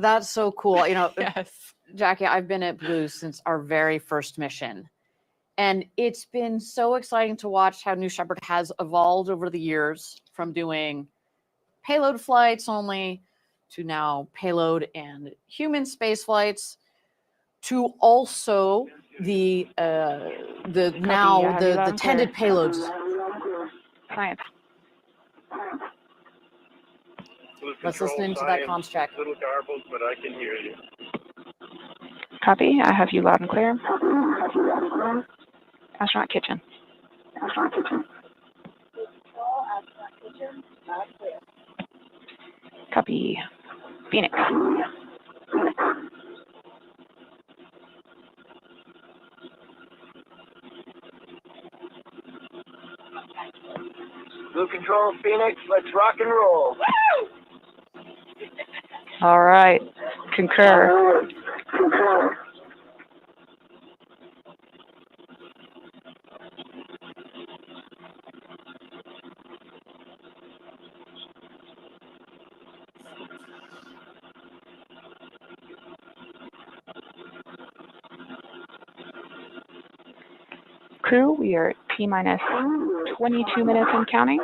That's so cool. You know, Yes. Jackie, I've been at Blue since our very first mission. And it's been so exciting to watch how New Shepard has evolved over the years from doing payload flights only to now payload and human space flights to also the tended payloads. Science. Let's listen into that comms check. Little garbled, but I can hear you. Copy. I have you loud and clear. Astronaut kitchen. Copy. Phoenix. Blue Control, Phoenix, let's rock and roll. All right. Concur. Crew, we are at T-minus 22 minutes and counting.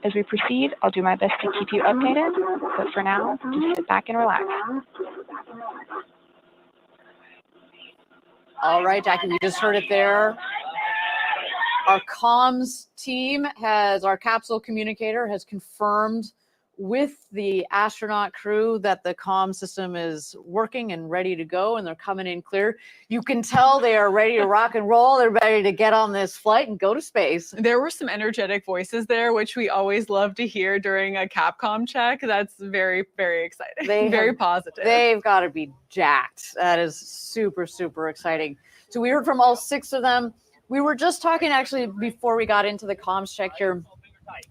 As we proceed, I'll do my best to keep you updated, but for now, just sit back and relax. All right, Jackie, we just heard it there. Our comms team our capsule communicator has confirmed with the astronaut crew that the comm system is working and ready to go, and they're coming in clear. You can tell they are ready to rock and roll. They're ready to get on this flight and go to space. There were some energetic voices there, which we always love to hear during a Capcom check. That's very, very exciting. Very positive. They've got to be jacked. That is super, super exciting. So we heard from all 6 of them. We were just talking actually before we got into the comms check here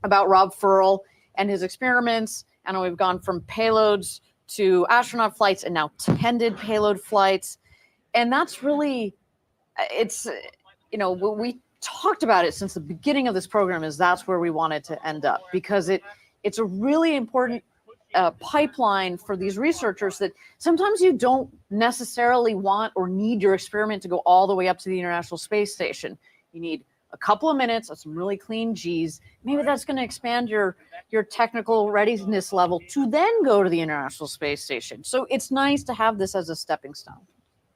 about Rob Furl and his experiments. And we've gone from payloads to astronaut flights and now tended payload flights. And that's really, we talked about it since the beginning of this program, is that's where we wanted to end up, because it's a really important pipeline for these researchers that sometimes you don't necessarily want or need your experiment to go all the way up to the International Space Station. You need a couple of minutes of some really clean G's. Maybe that's going to expand your technical readiness level to then go to the International Space Station. So it's nice to have this as a stepping stone.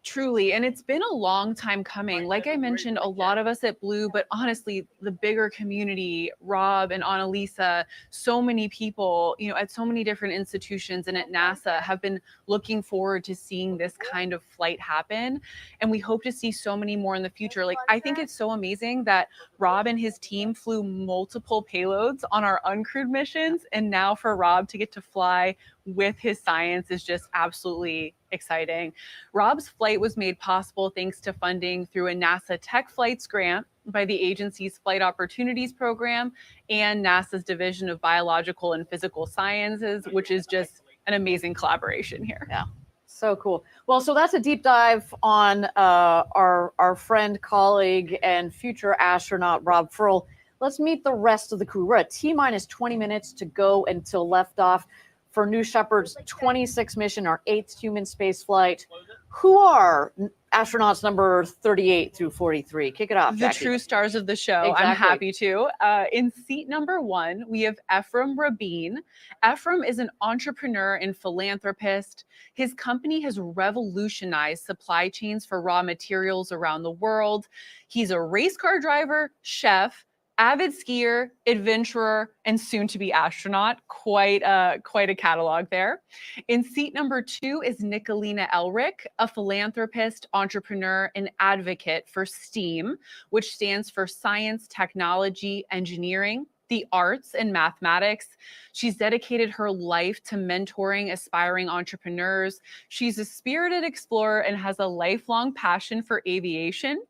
Truly, and it's been a long time coming. Like I mentioned, a lot of us at Blue, but honestly, the bigger community, Rob and Annalisa, so many people, at so many different institutions and at NASA have been looking forward to seeing this kind of flight happen. And we hope to see so many more in the future. Like, I think it's so amazing that Rob and his team flew multiple payloads on our uncrewed missions. And now for Rob to get to fly with his science is just absolutely exciting. Rob's flight was made possible thanks to funding through a NASA Tech Flights grant by the agency's Flight Opportunities Program and NASA's Division of Biological and Physical Sciences, which is just an amazing collaboration here. Yeah, so cool. Well, so that's a deep dive on our friend, colleague, and future astronaut, Rob Furl. Let's meet the rest of the crew. We're at T-minus 20 minutes to go until left off for New Shepard's 26th mission, our 8th human space flight. Who are astronauts number 38 through 43? Kick it off, The Jackie. true stars of the show. Exactly. I'm happy to. In seat number 1, we have Ephraim Rabin. Ephraim is an entrepreneur and philanthropist. His company has revolutionized supply chains for raw materials around the world. He's a race car driver, chef, avid skier, adventurer, and soon-to-be astronaut. Quite a catalog there. In seat number 2 is Nicolina Elric, a philanthropist, entrepreneur, and advocate for STEAM, which stands for Science, Technology, Engineering, the Arts, and Mathematics. She's dedicated her life to mentoring aspiring entrepreneurs. She's a spirited explorer and has a lifelong passion for aviation.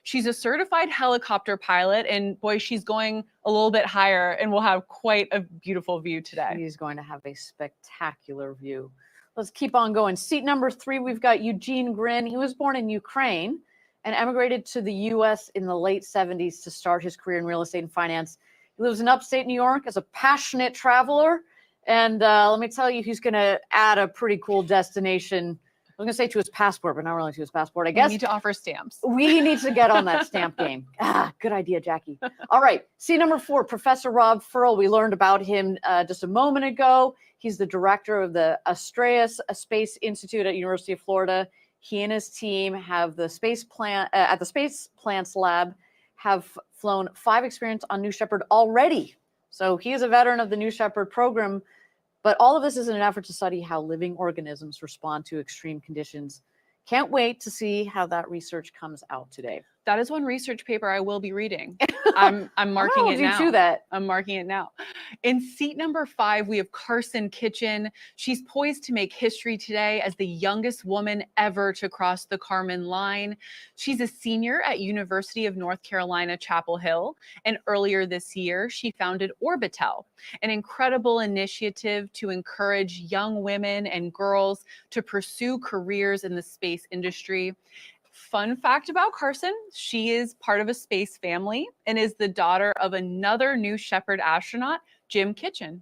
She's a certified helicopter pilot, and boy, she's going a little bit higher, and we'll have quite a beautiful view today. She's going to have a spectacular view. Let's keep on going. Seat number 3, we've got Eugene Grin. He was born in Ukraine and emigrated to the U.S. in the late 70s to start his career in real estate and finance. He lives in upstate New York as a passionate traveler And let me tell you, he's going to add a pretty cool destination. I was going to say to his passport, but not really to his passport. I guess we need to offer stamps. We need to get on that stamp game. Good idea, Jackie. All right. See number 4, Professor Rob Furl. We learned about him just a moment ago. He's the director of the Astreas Space Institute at University of Florida. He and his team have the space plant at the Space Plants Lab have flown 5 experiments on New Shepard already. So he is a veteran of the New Shepard program. But all of this is in an effort to study how living organisms respond to extreme conditions. Can't wait to see how that research comes out today. That is one research paper I will be reading. I'm marking it now. Do that. I'm marking it now. In seat number 5, we have Carson Kitchen. She's poised to make history today as the youngest woman ever to cross the Kármán line. She's a senior at University of North Carolina, Chapel Hill. And earlier this year, she founded Orbitel, an incredible initiative to encourage young women and girls to pursue careers in the space industry. Fun fact about Carson, she is part of a space family and is the daughter of another New Shepard astronaut, Jim Kitchen.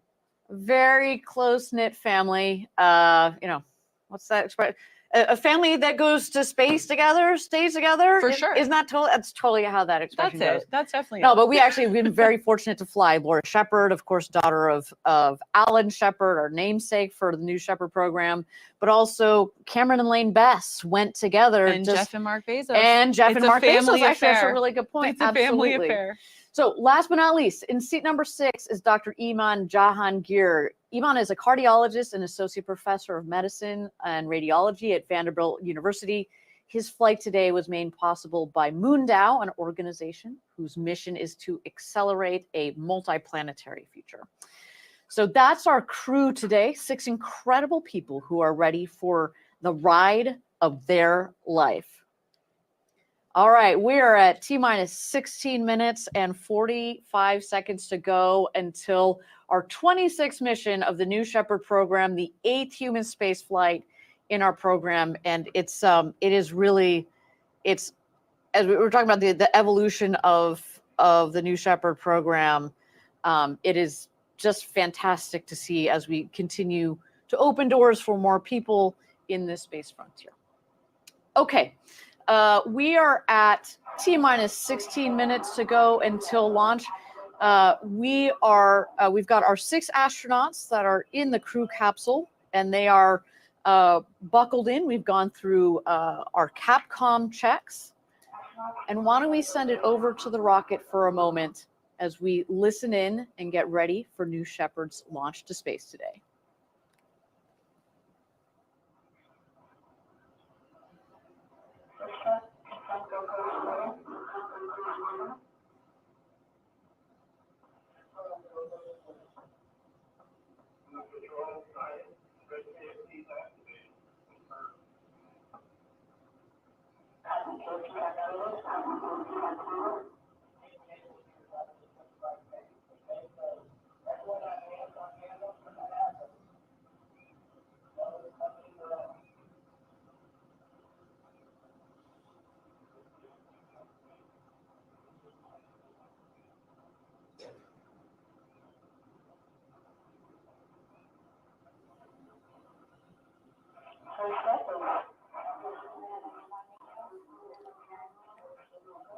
Very close-knit family. What's that expression? A family that goes to space together, stays together. For sure. Isn't that totally? That's totally how that expression goes. That's definitely No, but we've been very fortunate to fly Laura Shepard, of course, daughter of Alan Shepard, our namesake for the New Shepard program, but also Cameron and Lane Bess went together. And Jeff and Mark Bezos. And Jeff and Mark Bezos. Actually, that's a really good point. It's a family affair. So last but not least, in seat number 6 is Dr. Iman Jahangir. Iman is a cardiologist and associate professor of medicine and radiology at Vanderbilt University. His flight today was made possible by Moondow, an organization whose mission is to accelerate a multiplanetary future. So that's our crew today, 6 incredible people who are ready for the ride of their life. All right, we are at T-minus 16 minutes and 45 seconds to go until our 26th mission of the New Shepard program, the 8th human space flight in our program. And it is really, as we were talking about the evolution of the New Shepard program, it is just fantastic to see as we continue to open doors for more people in this space frontier. Okay. We are at T-minus 16 minutes to go until launch. We've got our 6 astronauts that are in the crew capsule, and they are buckled in. We've gone through our Capcom checks. And why don't we send it over to the rocket for a moment as we listen in and get ready for New Shepard's launch to space today.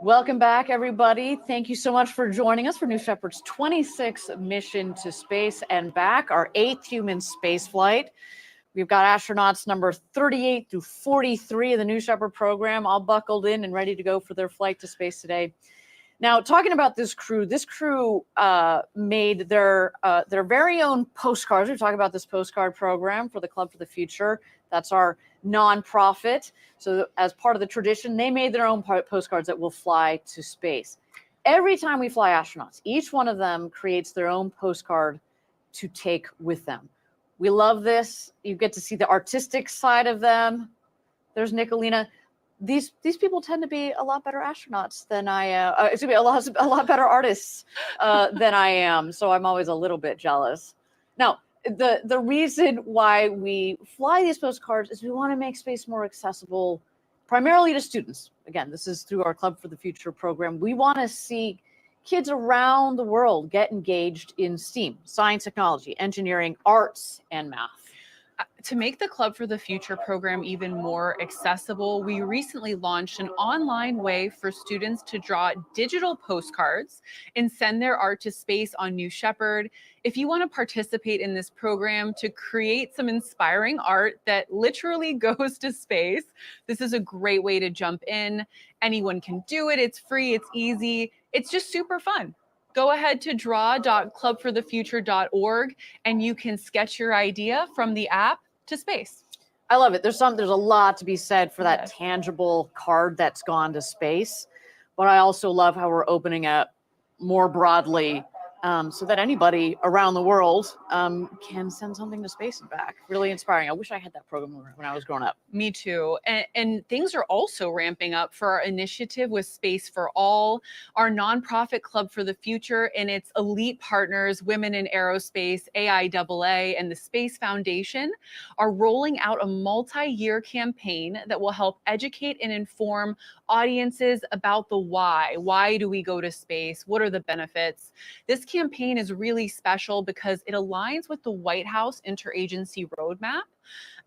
Welcome back, everybody. Thank you so much for joining us for New Shepard's 26th mission to space and back, our 8th human space flight. We've got astronauts number 38 through 43 of the New Shepard program, all buckled in and ready to go for their flight to space today. Now, talking about this crew made their very own postcards. We're talking about this postcard program for the Club for the Future. That's our nonprofit. So as part of the tradition, they made their own postcards that will fly to space. Every time we fly astronauts, each one of them creates their own postcard to take with them. We love this. You get to see the artistic side of them. There's Nicolina. These people tend to be a lot better astronauts than I am. A lot better artists than I am. So I'm always a little bit jealous. Now, the reason why we fly these postcards is we want to make space more accessible, primarily to students. Again, this is through our Club for the Future program. We want to see kids around the world get engaged in STEAM, science, technology, engineering, arts, and math. To make the Club for the Future program even more accessible, we recently launched an online way for students to draw digital postcards and send their art to space on New Shepard. If you want to participate in this program to create some inspiring art that literally goes to space, this is a great way to jump in. Anyone can do it. It's free, it's easy, it's just super fun. Go ahead to draw.clubforthefuture.org and you can sketch your idea from the app to space. I love it. There's a lot to be said for that Yes. tangible card that's gone to space. But I also love how we're opening up more broadly so that anybody around the world can send something to space and back. Really inspiring. I wish I had that program when I was growing up. Me too. And things are also ramping up for our initiative with Space for All, our nonprofit Club for the Future, and its elite partners, Women in Aerospace, AIAA, and the Space Foundation, are rolling out a multi-year campaign that will help educate and inform audiences about the why. Why do we go to space? What are the benefits? This campaign is really special because it aligns with the White House Interagency Roadmap.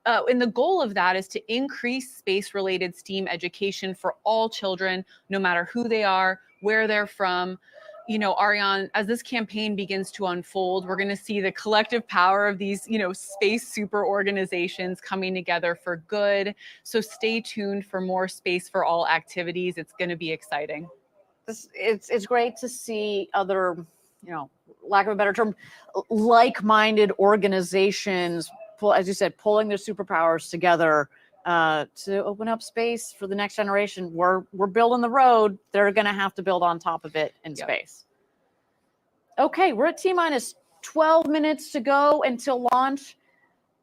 And the goal of that is to increase space-related STEAM education for all children, no matter who they are, where they're from. You know, Ariane, as this campaign begins to unfold, we're going to see the collective power of these, space super organizations coming together for good. So stay tuned for more Space for All activities. It's going to be exciting. It's great to see other, lack of a better term, like-minded organizations, as you said, pulling their superpowers together to open up space for the next generation. We're building the road. They're going to have to build on top of it in space. Okay, we're at T-minus 12 minutes to go until launch.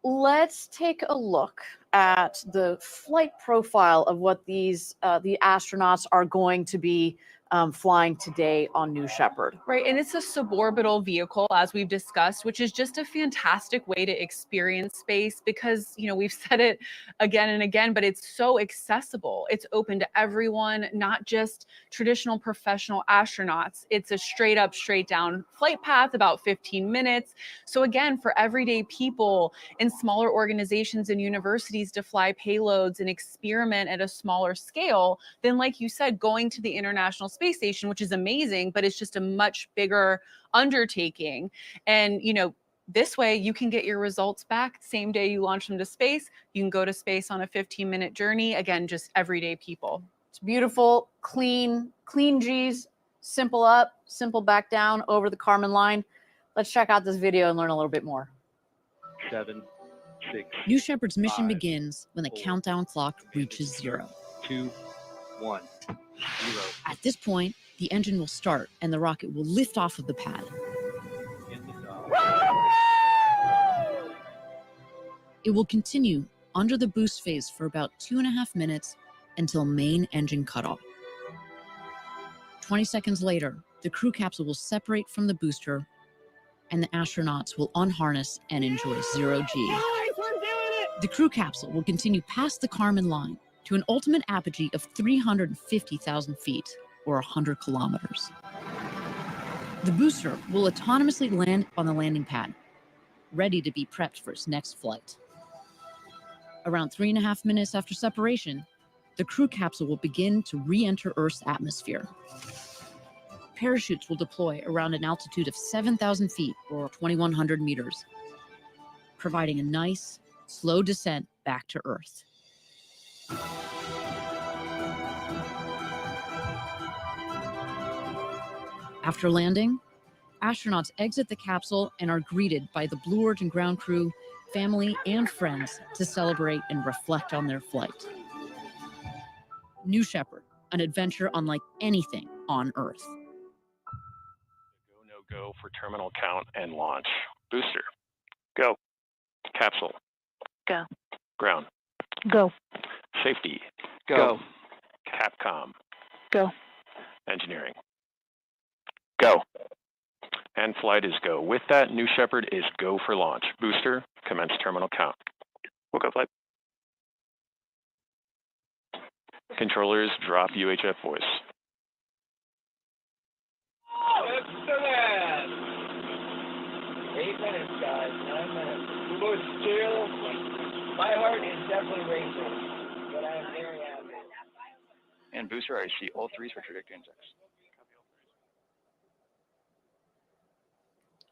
Let's take a look at the flight profile of what the astronauts are going to be flying today on New Shepard. Right, and it's a suborbital vehicle, as we've discussed, which is just a fantastic way to experience space because, we've said it again and again, but it's so accessible. It's open to everyone, not just traditional professional astronauts. It's a straight up, straight down flight path, about 15 minutes. So again, for everyday people in smaller organizations and universities to fly payloads and experiment at a smaller scale than, like you said, going to the International Space Station, which is amazing, but it's just a much bigger undertaking. And, this way you can get your results back same day you launch them to space. You can go to space on a 15-minute journey. Again, just everyday people. It's beautiful, clean G's, simple up, simple back down over the Kármán line. Let's check out this video and learn a little bit more. 7, 6. New Shepard's mission 5, begins when the 4, countdown clock reaches 0. 2, 1, 0. At this point, the engine will start and the rocket will lift off of the pad. It will continue under the boost phase for about 2.5 minutes until main engine cutoff. 20 seconds later, the crew capsule will separate from the booster and the astronauts will unharness and enjoy 0G. The crew capsule will continue past the Kármán line to an ultimate apogee of 350,000 feet, or 100 kilometers. The booster will autonomously land on the landing pad, ready to be prepped for its next flight. Around 3.5 minutes after separation, the crew capsule will begin to re-enter Earth's atmosphere. Parachutes will deploy around an altitude of 7,000 feet, or 2,100 meters, providing a nice, slow descent back to Earth. After landing, astronauts exit the capsule and are greeted by the Blue Origin ground crew, family, and friends to celebrate and reflect on their flight. New Shepard, an adventure unlike anything on Earth. Go, no go for terminal count and launch. Booster. Go. Capsule. Go. Ground. Go. Safety. Go. Capcom. Go. Engineering. Go. And flight is go. With that, New Shepard is go for launch. Booster, commence terminal count. We'll go flight. Controllers, drop UHF voice. 8 minutes, guys. 9 minutes. Good still. My heart is definitely racing, but I'm very happy. And booster, I see all threes for trajectory index.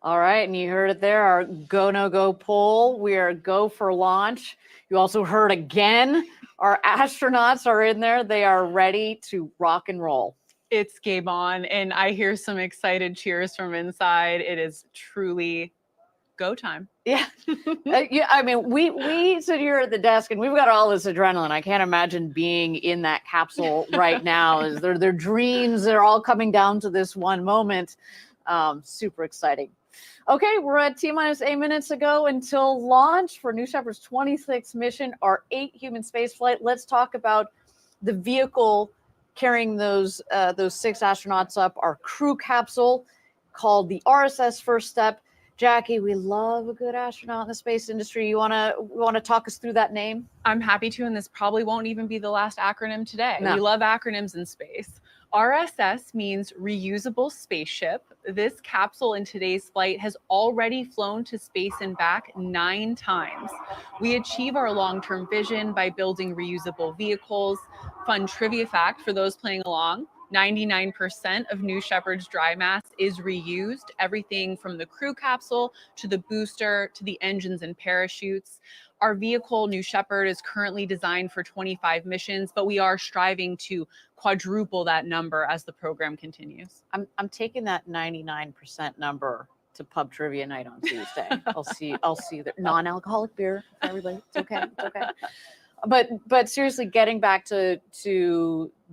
All right, and you heard it there, our go, no go poll. We are go for launch. You also heard again, our astronauts are in there. They are ready to rock and roll. It's game on, and I hear some excited cheers from inside. It is truly go time. Yeah. Yeah, I mean, we sit here at the desk and we've got all this adrenaline. I can't imagine being in that capsule right now. Is their dreams, they're all coming down to this one moment. Super exciting. Okay, we're at T-minus 8 minutes ago until launch for New Shepard's 26th mission, our 8 human space flight. Let's talk about the vehicle carrying those 6 astronauts up, our crew capsule called the RSS First Step. Jackie, we love a good astronaut in the space industry. You wanna talk us through that name? I'm happy to, and this probably won't even be the last acronym today. No. We love acronyms in space. RSS means reusable spaceship. This capsule in today's flight has already flown to space and back 9 times. We achieve our long-term vision by building reusable vehicles. Fun trivia fact for those playing along: 99% of New Shepard's dry mass is reused, everything from the crew capsule to the booster to the engines and parachutes. Our vehicle, New Shepard, is currently designed for 25 missions, but we are striving to quadruple that number as the program continues. I'm taking that 99% number to pub trivia night on Tuesday. I'll see the non-alcoholic beer for everybody. It's okay. It's okay. But seriously, getting back to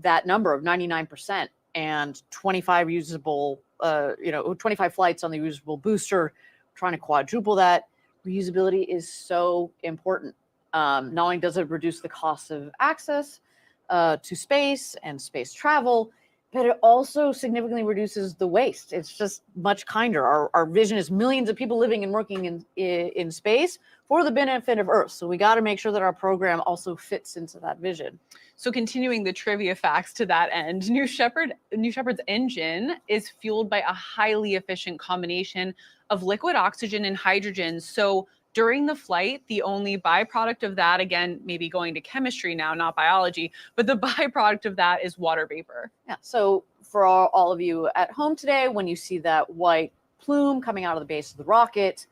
that number of 99% and 25 usable, 25 flights on the usable booster, trying to quadruple that. Reusability is so important. Not only does it reduce the cost of access to space and space travel, but it also significantly reduces the waste. It's just much kinder. Our vision is millions of people living and working in space for the benefit of Earth. So we got to make sure that our program also fits into that vision. So continuing the trivia facts to that end, New Shepard's engine is fueled by a highly efficient combination of liquid oxygen and hydrogen. So during the flight, the only byproduct of that, again, maybe going to chemistry now, not biology, but the byproduct of that is water vapor. Yeah. So for all of you at home today, when you see that white plume coming out of the base of the rocket,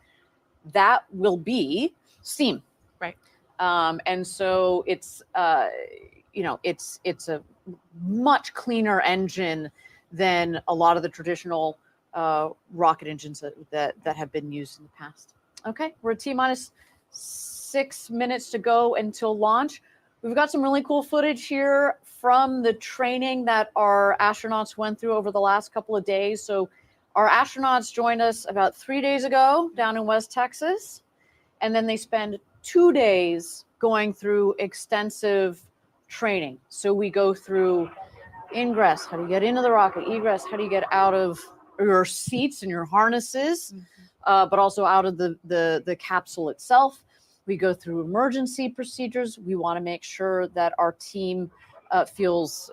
that will be steam. Right. And so it's a much cleaner engine than a lot of the traditional rocket engines that have been used in the past. Okay, we're at T-minus 6 minutes to go until launch. We've got some really cool footage here from the training that our astronauts went through over the last couple of days. So our astronauts joined us about 3 days ago down in West Texas, and then they spend 2 days going through extensive training. So we go through ingress, how do you get into the rocket, egress, how do you get out of your seats and your harnesses, but also out of the capsule itself. We go through emergency procedures. We want to make sure that our team feels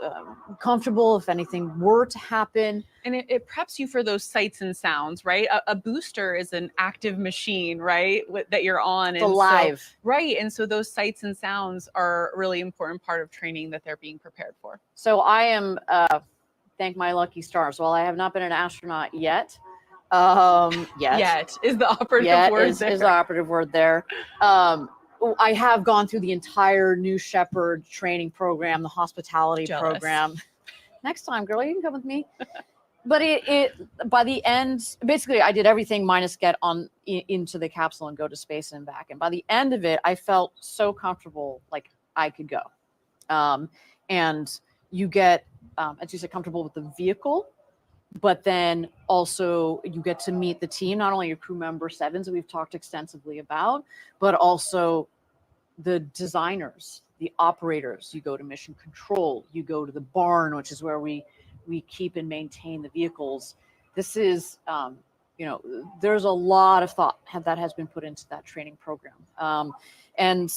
comfortable if anything were to happen. And it preps you for those sights and sounds, right? A booster is an active machine, right? That you're on. It's alive. Right. And so those sights and sounds are a really important part of training that they're being prepared for. So I am, thank my lucky stars. While I have not been an astronaut yet, Yet is the operative word there. Is the operative word there. I have gone through the entire New Shepard training program, the hospitality program. Next time, girl, you can come with me. But it by the end, basically, I did everything minus get on into the capsule and go to space and back. And by the end of it, I felt so comfortable, like I could go. And you get, as you said, comfortable with the vehicle. But then also you get to meet the team, not only your crew member 7s that we've talked extensively about, but also the designers, the operators. You go to mission control, you go to the barn, which is where we keep and maintain the vehicles. This is, there's a lot of thought that has been put into that training program. And,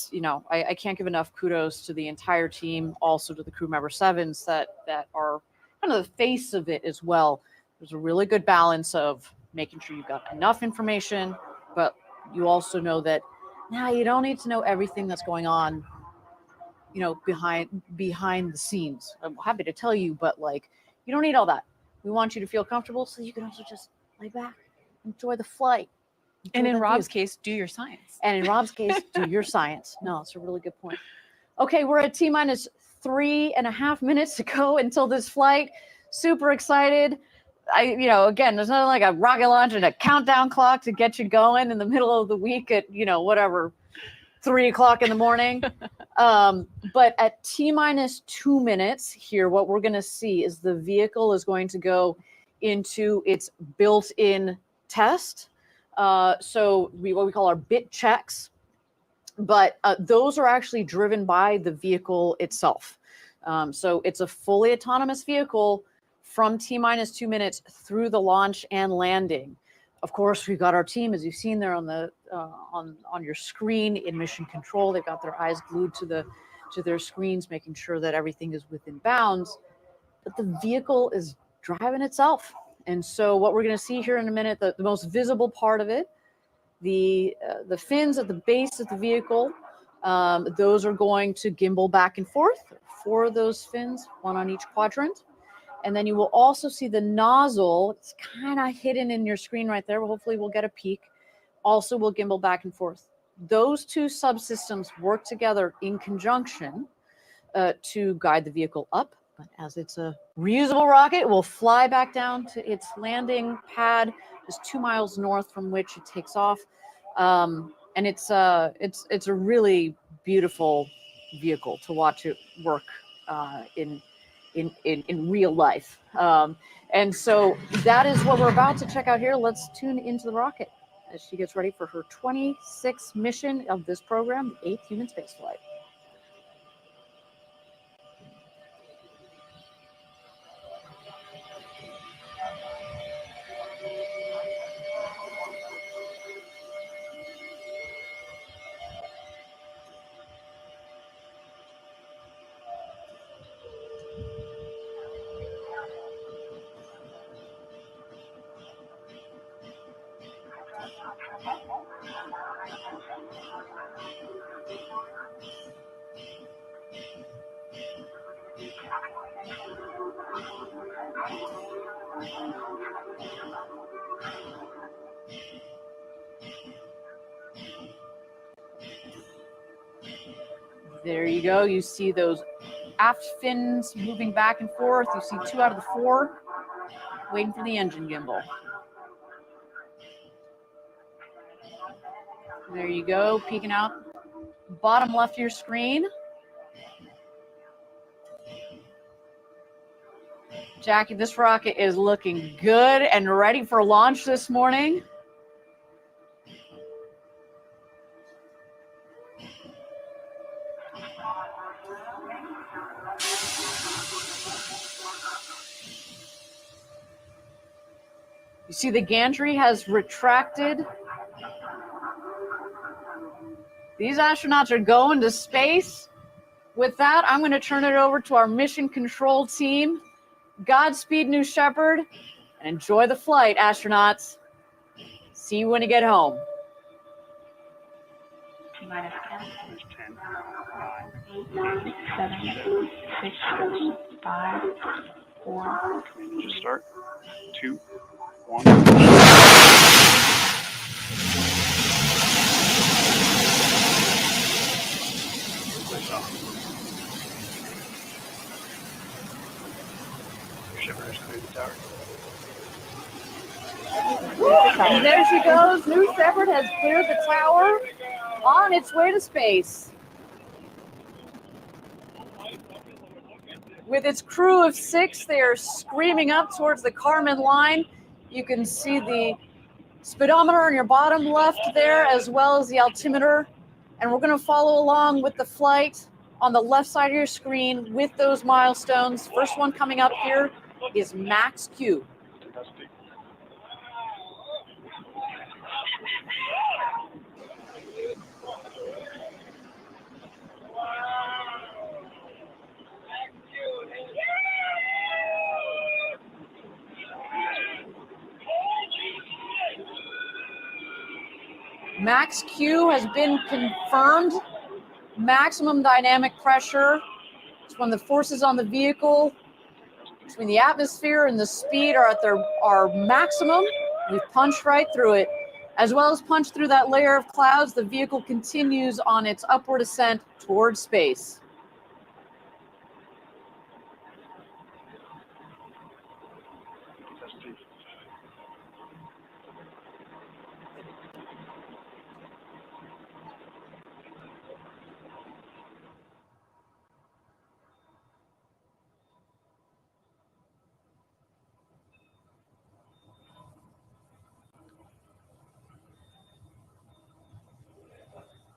I can't give enough kudos to the entire team, also to the crew member 7s that are kind of the face of it as well. There's a really good balance of making sure you've got enough information, but you also know that now you don't need to know everything that's going on, you know, behind the scenes. I'm happy to tell you, but like, you don't need all that. We want you to feel comfortable so you can also just lay back, enjoy the flight. And in that Rob's view. case, do your science. And in Rob's case, do your science. No, it's a really good point. Okay, we're at T-minus 3.5 minutes to go until this flight. Super excited. Again, there's nothing like a rocket launch and a countdown clock to get you going in the middle of the week at, 3 o'clock in the morning. But at T-minus 2 minutes here, what we're going to see is the vehicle is going to go into its built-in test. So what we call our bit checks, but those are actually driven by the vehicle itself. So it's a fully autonomous vehicle from T-minus 2 minutes through the launch and landing. Of course, we've got our team, as you've seen there on the on your screen in mission control. They've got their eyes glued to their screens, making sure that everything is within bounds. But the vehicle is driving itself. And so what we're going to see here in a minute, the most visible part of it, the fins at the base of the vehicle, those are going to gimbal back and forth. 4 of those fins, 1 on each quadrant. And then you will also see the nozzle. It's kind of hidden in your screen right there. Hopefully we'll get a peek. Also will gimbal back and forth. Those 2 subsystems work together in conjunction to guide the vehicle up. But as it's a reusable rocket, it will fly back down to its landing pad, just 2 miles north from which it takes off. And it's a really beautiful vehicle to watch it work in real life. And so that is what we're about to check out here. Let's tune into the rocket as she gets ready for her 26th mission of this program, the 8th human spaceflight. There you go. You see those aft fins moving back and forth. You see 2 out of the 4 waiting for the engine gimbal. There you go, peeking out bottom left of your screen. Jackie, this rocket is looking good and ready for launch this morning. You see the gantry has retracted. These astronauts are going to space. With that, I'm going to turn it over to our mission control team. Godspeed, New Shepard, and enjoy the flight, astronauts. See you when you get home. T-minus 10, 9, 7, 6, 5, 4. Just start. 2, 1. Lift off. Shepard has cleared the tower. And there she goes. New Shepard has cleared the tower on its way to space. With its crew of 6, they are screaming up towards the Kármán line. You can see the speedometer on your bottom left there, as well as the altimeter. And we're going to follow along with the flight on the left side of your screen with those milestones. First one coming up here is Max Q. Max Q has been confirmed. Maximum dynamic pressure is when the forces on the vehicle between the atmosphere and the speed are at our maximum. We've punched right through it. As well as punched through that layer of clouds, the vehicle continues on its upward ascent towards space.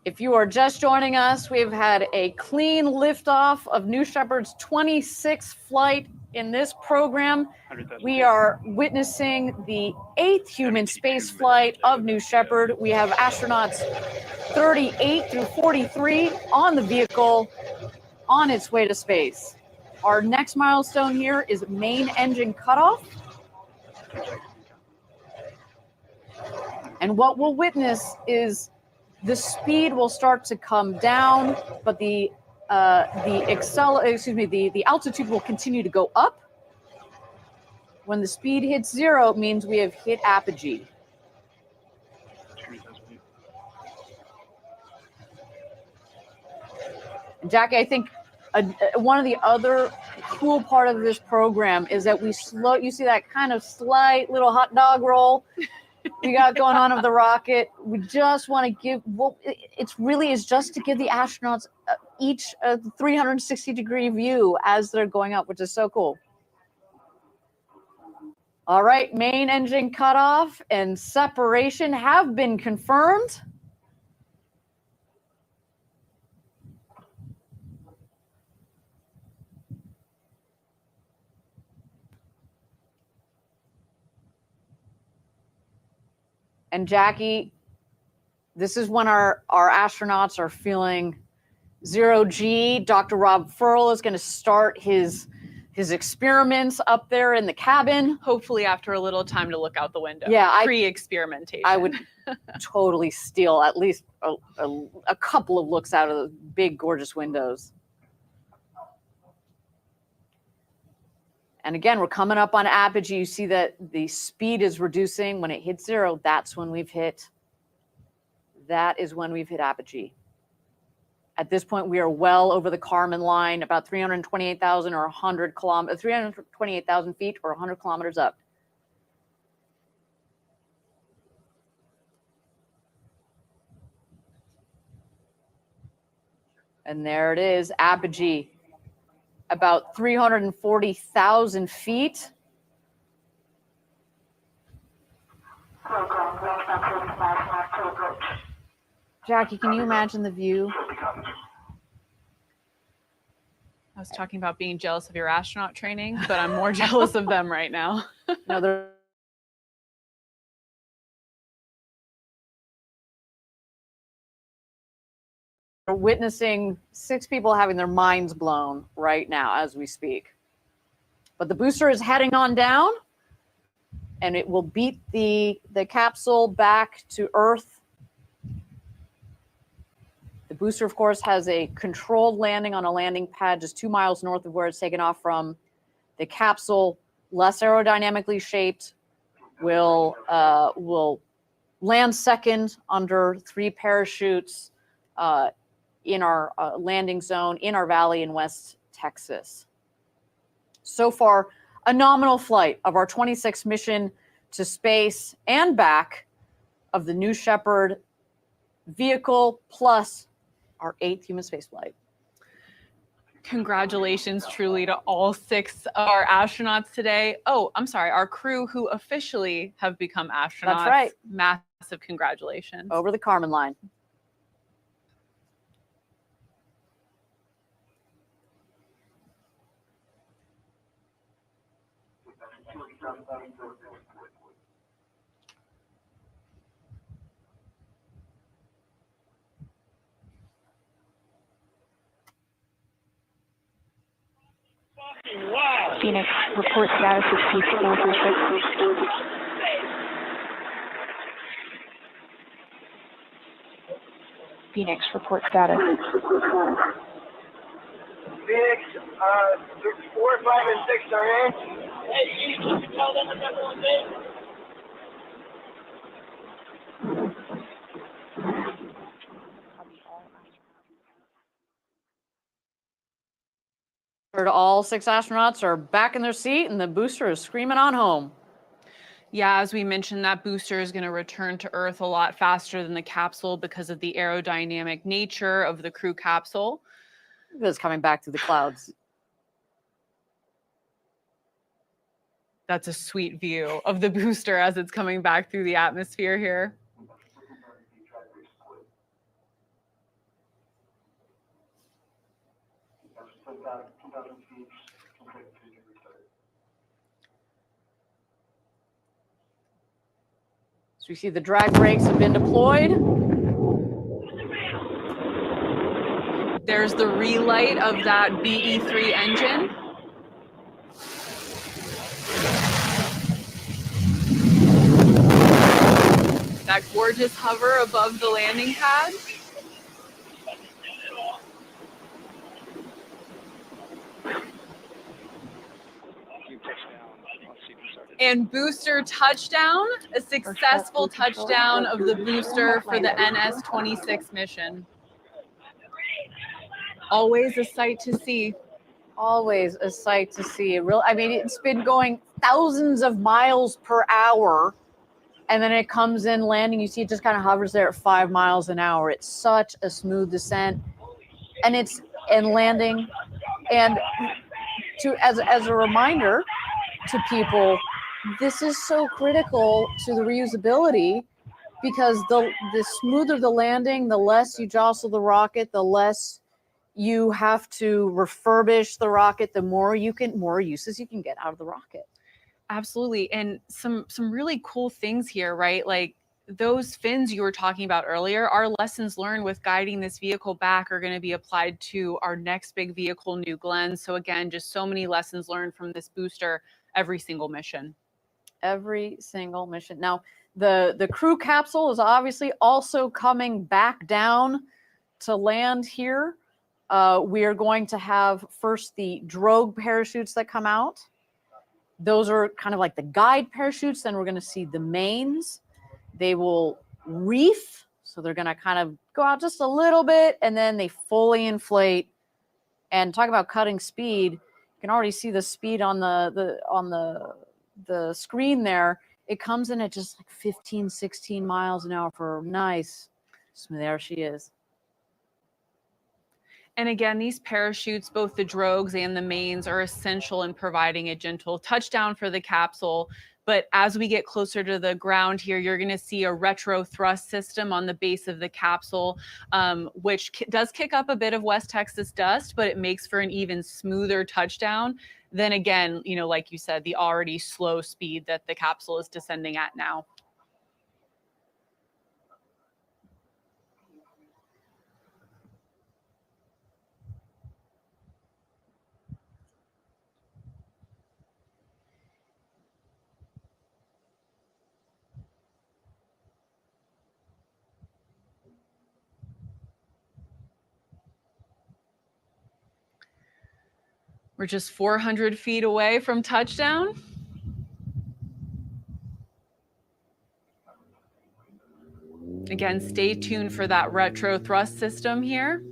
If you are just joining us, we've had a clean liftoff of New Shepard's 26th flight in this program. We are witnessing the 8th human space flight of New Shepard. We have astronauts 38 through 43 on the vehicle on its way to space. Our next milestone here is main engine cutoff. And what we'll witness is the speed will start to come down, but the altitude will continue to go up. When the speed hits 0, it means we have hit apogee. Jackie, I think one of the other cool part of this program is that you see that kind of slight little hot dog roll we got going on of the rocket. We just want to give, it's really is just to give the astronauts each a 360-degree view as they're going up, which is so cool. All right, main engine cutoff and separation have been confirmed. And Jackie, this is when our astronauts are feeling 0G. Dr. Rob Furl is going to start his experiments up there in the cabin. Hopefully after a little time to look out the window. Yeah, pre-experimentation. I would totally steal at least a couple of looks out of the big, gorgeous windows. And again, we're coming up on apogee. You see that the speed is reducing. When it hits 0, that is when we've hit apogee. At this point, we are well over the Kármán line, about 328,000 or 328,000 feet or 100 kilometers up. And there it is, apogee. About 340,000 feet. Jackie, can you imagine the view? I was talking about being jealous of your astronaut training, but I'm more jealous of them right now. No, they're witnessing 6 people having their minds blown right now as we speak. But the booster is heading on down, and it will beat the capsule back to Earth. The booster, of course, has a controlled landing on a landing pad just 2 miles north of where it's taken off from. The capsule, less aerodynamically shaped, will land second under 3 parachutes in our landing zone in our valley in West Texas. So far, a nominal flight of our 26th mission to space and back of the New Shepard vehicle plus our 8th human spaceflight. Congratulations truly to all 6 of our astronauts today. Oh, I'm sorry, our crew who officially have become astronauts. That's right. Massive congratulations. Over the Kármán line. Wow. Phoenix, report status is P436. Phoenix, report status. Phoenix, 4, 5, and 6 are in. Hey, you can tell them what everyone's in. All 6 astronauts are back in their seat and the booster is screaming on home. Yeah, as we mentioned, that booster is going to return to Earth a lot faster than the capsule because of the aerodynamic nature of the crew capsule. It's coming back through the clouds. That's a sweet view of the booster as it's coming back through the atmosphere here. So we see the drag brakes have been deployed. There's the relight of that BE-3 engine. That gorgeous hover above the landing pad. And booster touchdown, a successful touchdown of the booster for the NS-26 mission. Always a sight to see. Always a sight to see. I mean, it's been going thousands of miles per hour, and then it comes in landing. You see it just kind of hovers there at 5 miles an hour. It's such a smooth descent, and landing. And as a reminder to people, this is so critical to the reusability, because the smoother the landing, the less you jostle the rocket, the less you have to refurbish the rocket, the more uses you can get out of the rocket. Absolutely. And some really cool things here, right? Like those fins you were talking about earlier, our lessons learned with guiding this vehicle back are going to be applied to our next big vehicle, New Glenn. So again, just so many lessons learned from this booster every single mission. Every single mission. Now, the crew capsule is obviously also coming back down to land here. We are going to have first the drogue parachutes that come out. Those are kind of like the guide parachutes. Then we're going to see the mains. They will reef, so they're going to kind of go out just a little bit, and then they fully inflate. And talk about cutting speed. You can already see the speed on the screen there. It comes in at just like 15, 16 miles an hour for nice. There she is. And again, these parachutes, both the drogues and the mains, are essential in providing a gentle touchdown for the capsule. But as we get closer to the ground here, you're going to see a retro thrust system on the base of the capsule, which does kick up a bit of West Texas dust, but it makes for an even smoother touchdown. Then again, like you said, the already slow speed that the capsule is descending at now. We're just 400 feet away from touchdown. Again, stay tuned for that retro thrust system here.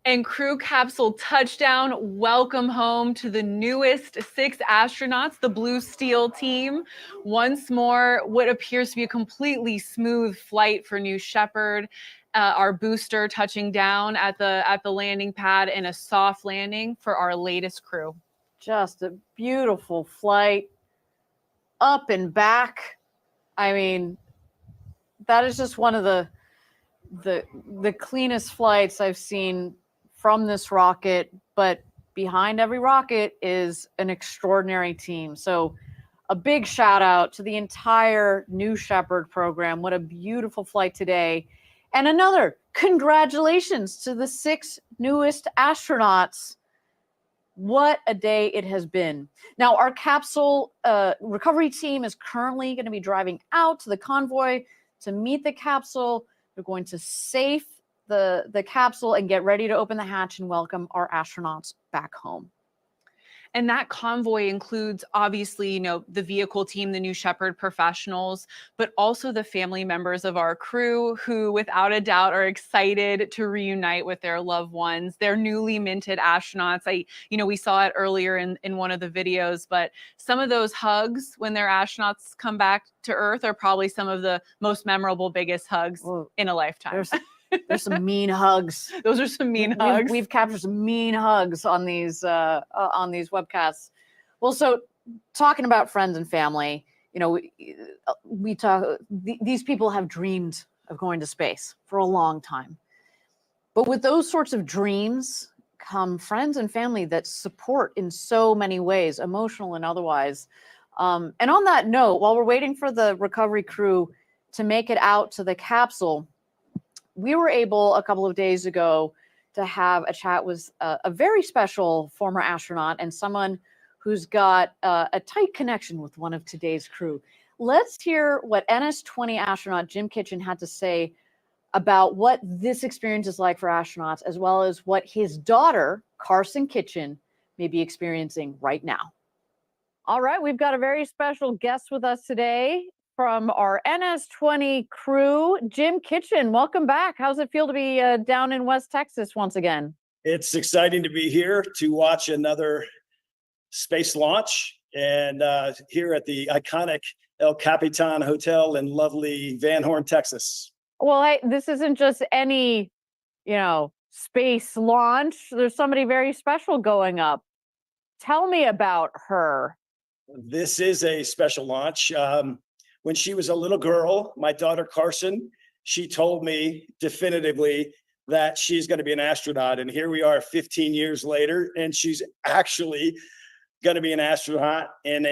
And crew capsule touchdown. Welcome home to the newest 6 astronauts, the Blue Steel team. Once more, what appears to be a completely smooth flight for New Shepard. Our booster touching down at the landing pad, and a soft landing for our latest crew. Just a beautiful flight, up and back. I mean, that is just one of the cleanest flights I've seen from this rocket. But behind every rocket is an extraordinary team. So a big shout out to the entire New Shepard program. What a beautiful flight today. And another congratulations to the 6 newest astronauts. What a day it has been. Now, our capsule recovery team is currently going to be driving out to the convoy to meet the capsule. They're going to safe the capsule and get ready to open the hatch and welcome our astronauts back home. And that convoy includes, obviously, you know, the vehicle team, the New Shepard professionals, but also the family members of our crew who, without a doubt, are excited to reunite with their loved ones, their newly minted astronauts. We saw it earlier in one of the videos, but some of those hugs when their astronauts come back to Earth are probably some of the most memorable, biggest hugs in a lifetime. There's some mean hugs. Those are some mean hugs. We've captured some mean hugs on these webcasts. Well, so talking about friends and family, you know, we talk. These people have dreamed of going to space for a long time, but with those sorts of dreams come friends and family that support in so many ways, emotional and otherwise. And on that note, while we're waiting for the recovery crew to make it out to the capsule, we were able a couple of days ago to have a chat with a very special former astronaut and someone who's got a tight connection with one of today's crew. Let's hear what NS-20 astronaut Jim Kitchen had to say about what this experience is like for astronauts, as well as what his daughter, Carson Kitchen, may be experiencing right now. All right, we've got a very special guest with us today from our NS-20 crew, Jim Kitchen. Welcome back. How's it feel to be down in West Texas once again? It's exciting to be here to watch another space launch, and here at the iconic El Capitan Hotel in lovely Van Horn, Texas. Well, this isn't just any, space launch. There's somebody very special going up. Tell me about her. This is a special launch. When she was a little girl, my daughter Carson, she told me definitively that she's going to be an astronaut. And here we are 15 years later, and she's actually going to be an astronaut in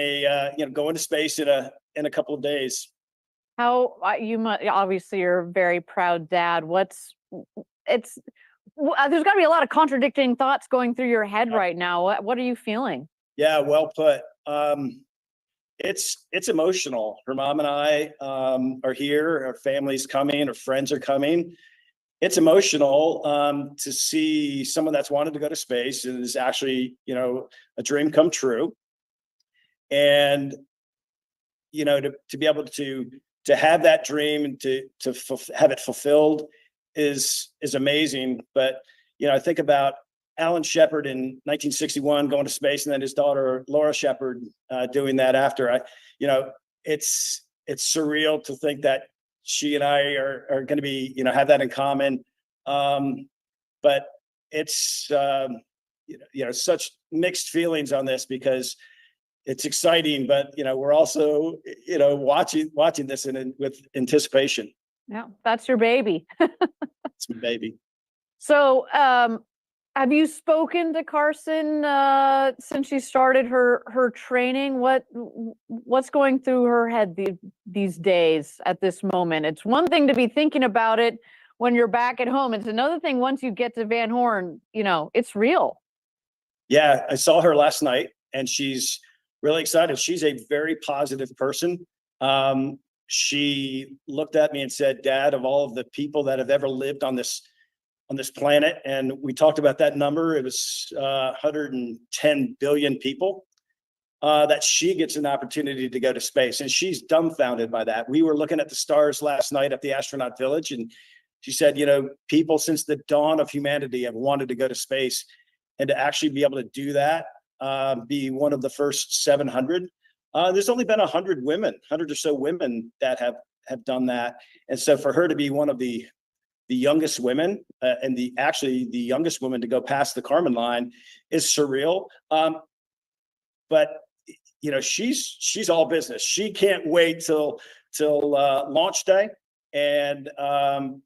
going to space in a couple of days. How obviously you're a very proud dad. There's got to be a lot of contradicting thoughts going through your head right now. What are you feeling? Yeah, well put. It's emotional. Her mom and I are here. Our family's coming. Our friends are coming. It's emotional to see someone that's wanted to go to space and is actually, a dream come true. And to be able to have that dream and to have it fulfilled is amazing. But I think about Alan Shepard in 1961 going to space, and then his daughter Laura Shepard doing that after. It's surreal to think that she and I are going to be have that in common. But it's such mixed feelings on this, because it's exciting, but we're also watching this with anticipation. Yeah, that's your baby. It's my baby. So have you spoken to Carson since she started her training? What's going through her head these days at this moment? It's one thing to be thinking about it when you're back at home. It's another thing once you get to Van Horn, it's real. Yeah, I saw her last night, and she's really excited. She's a very positive person. She looked at me and said, "Dad, of all of the people that have ever lived on this planet," and we talked about that number, it was 110 billion people, that she gets an opportunity to go to space. And she's dumbfounded by that. We were looking at the stars last night at the astronaut village, and she said, people since the dawn of humanity have wanted to go to space, and to actually be able to do that, be one of the first 700. There's only been 100 or so women that have done that. And so for her to be one of the youngest women, and the youngest woman to go past the Kármán line is surreal. But she's all business. She can't wait till launch day, and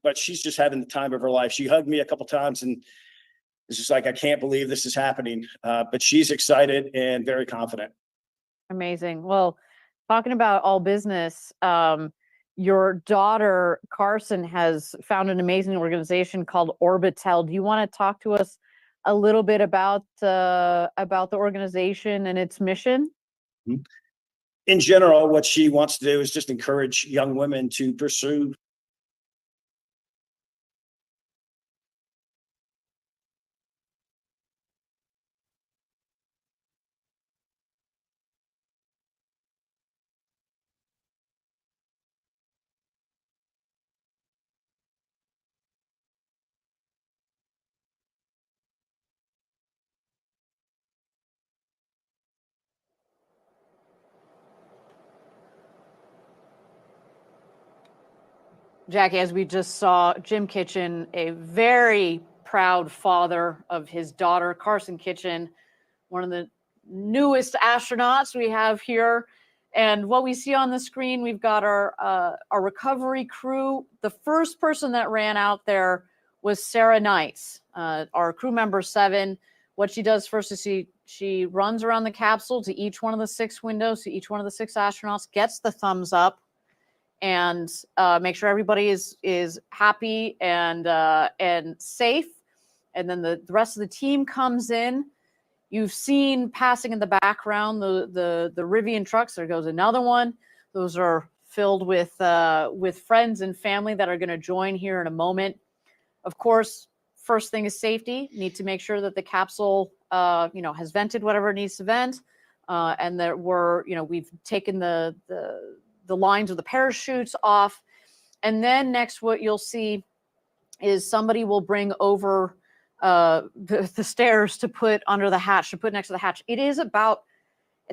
but she's just having the time of her life. She hugged me a couple times, and it's just like, I can't believe this is happening. But she's excited and very confident. Amazing. Well, talking about all business, your daughter, Carson, has found an amazing organization called Orbitel. Do you want to talk to us a little bit about the organization and its mission? In general, what she wants to do is just encourage young women to pursue Jackie, as we just saw, Jim Kitchen, a very proud father of his daughter, Carson Kitchen, one of the newest astronauts we have here. And what we see on the screen, we've got our recovery crew. The first person that ran out there was Sarah Knights, our crew member 7. What she does first is she runs around the capsule to each one of the 6 windows, to each one of the 6 astronauts, gets the thumbs up, and make sure everybody is happy and safe. And then the rest of the team comes in. You've seen passing in the background the Rivian trucks. There goes another one. Those are filled with friends and family that are going to join here in a moment. Of course, first thing is safety. Need to make sure that the capsule has vented whatever it needs to vent, and that we've taken the lines of the parachutes off. And then next, what you'll see is somebody will bring over the stairs to put under the hatch, to put next to the hatch. It's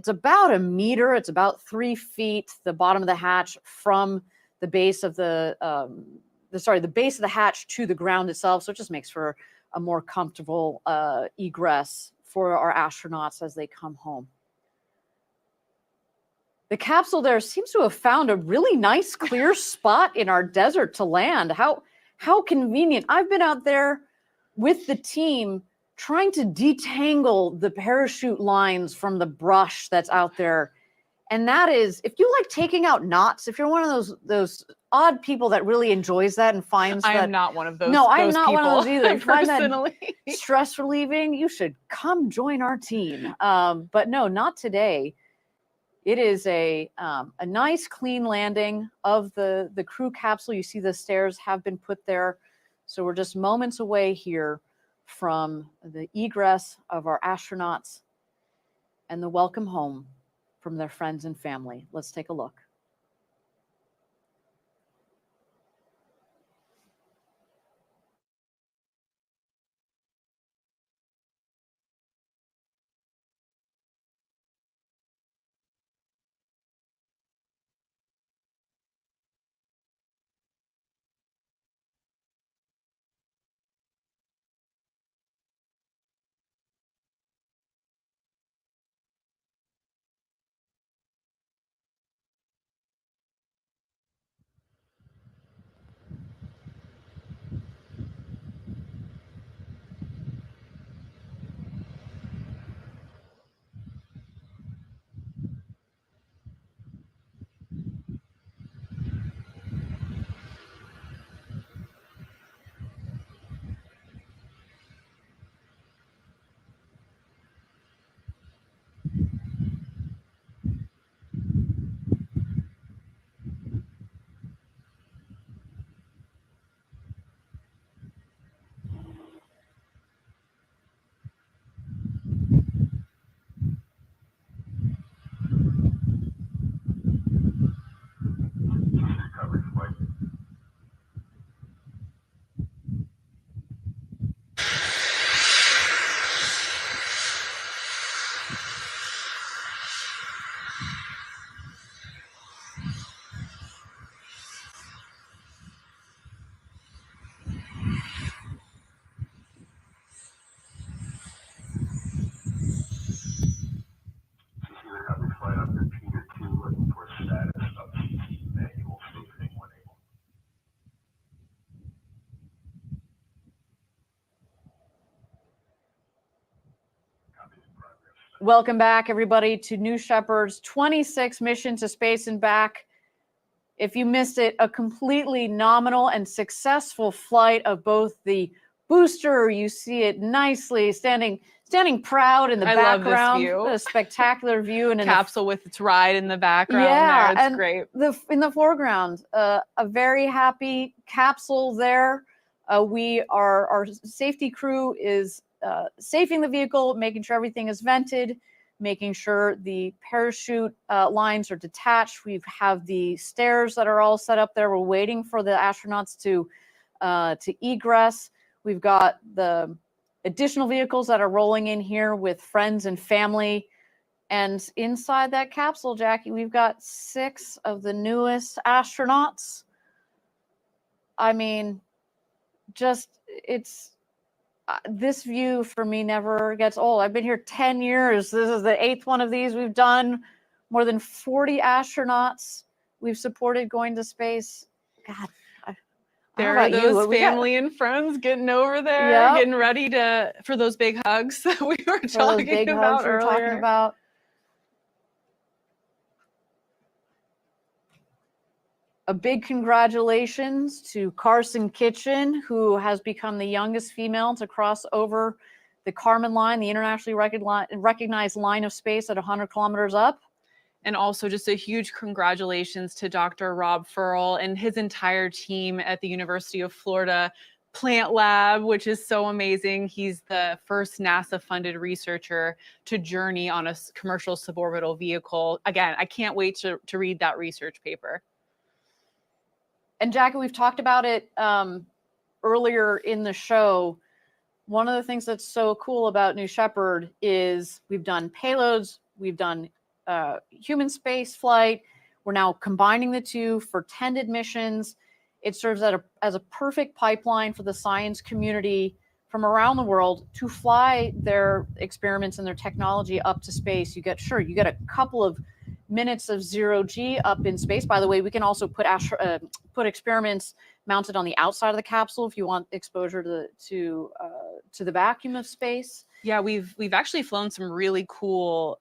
about a meter. It's about 3 feet, the bottom of the hatch from the base of the base of the hatch to the ground itself. So it just makes for a more comfortable egress for our astronauts as they come home. The capsule there seems to have found a really nice clear spot in our desert to land. How convenient. I've been out there with the team trying to detangle the parachute lines from the brush that's out there. And that is, if you like taking out knots, if you're one of those odd people that really enjoys that and finds that. I am not one of those. No, I'm not one of those either. If you find that Personally. stress relieving, you should come join our team. But no, not today. It is a nice clean landing of the crew capsule. You see the stairs have been put there. So we're just moments away here from the egress of our astronauts and the welcome home from their friends and family. Let's take a look. Welcome back, everybody, to New Shepard's 26th mission to space and back. If you missed it, a completely nominal and successful flight of both the booster. You see it nicely standing proud in the I love this background. view. A spectacular view, and Capsule with its ride in the background. Yeah, there. It's and great. in the foreground, a very happy capsule there. Our safety crew is safing the vehicle, making sure everything is vented, making sure the parachute lines are detached. We have the stairs that are all set up there. We're waiting for the astronauts to egress. We've got the additional vehicles that are rolling in here with friends and family. And inside that capsule, Jackie, we've got 6 of the newest astronauts. I mean, this view for me never gets old. I've been here 10 years. This is the 8th one of these we've done. More than 40 astronauts we've supported going to space. God, There are those family and friends getting over there, getting ready for those big hugs that we were talking about earlier. A big congratulations to Carson Kitchen, who has become the youngest female to cross over the Kármán line, the internationally recognized line of space at 100 kilometers up. And also just a huge congratulations to Dr. Rob Furl and his entire team at the University of Florida Plant Lab, which is so amazing. He's the first NASA-funded researcher to journey on a commercial suborbital vehicle. Again, I can't wait to read that research paper. And Jackie, we've talked about it earlier in the show. One of the things that's so cool about New Shepard is we've done payloads, we've done human space flight. We're now combining the two for tended missions. It serves as a perfect pipeline for the science community from around the world to fly their experiments and their technology up to space. You get a couple of minutes of 0G up in space. By the way, we can also put experiments mounted on the outside of the capsule if you want exposure to the vacuum of space. Yeah, we've actually flown some really cool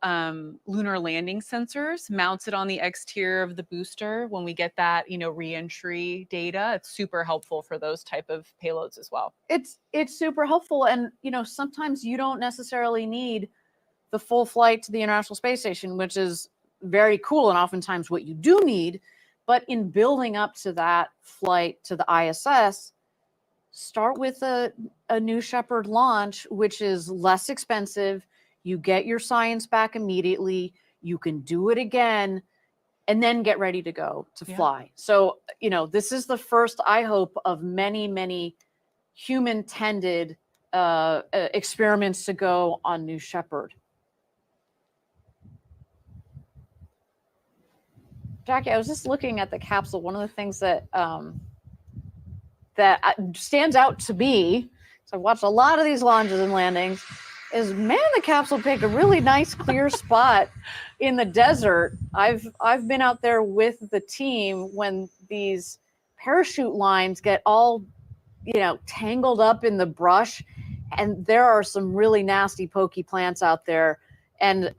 lunar landing sensors mounted on the exterior of the booster. When we get that, re-entry data, it's super helpful for those type of payloads as well. It's super helpful, and sometimes you don't necessarily need the full flight to the International Space Station, which is very cool and oftentimes what you do need. But in building up to that flight to the ISS, start with a New Shepard launch, which is less expensive. You get your science back immediately. You can do it again and then get ready to go to fly. So, this is the first, I hope, of many, many human-tended experiments to go on New Shepard. Jackie, I was just looking at the capsule. One of the things that stands out to me, so I've watched a lot of these launches and landings, is the capsule picked a really nice clear spot in the desert. I've been out there with the team when these parachute lines get all tangled up in the brush, and there are some really nasty pokey plants out there. And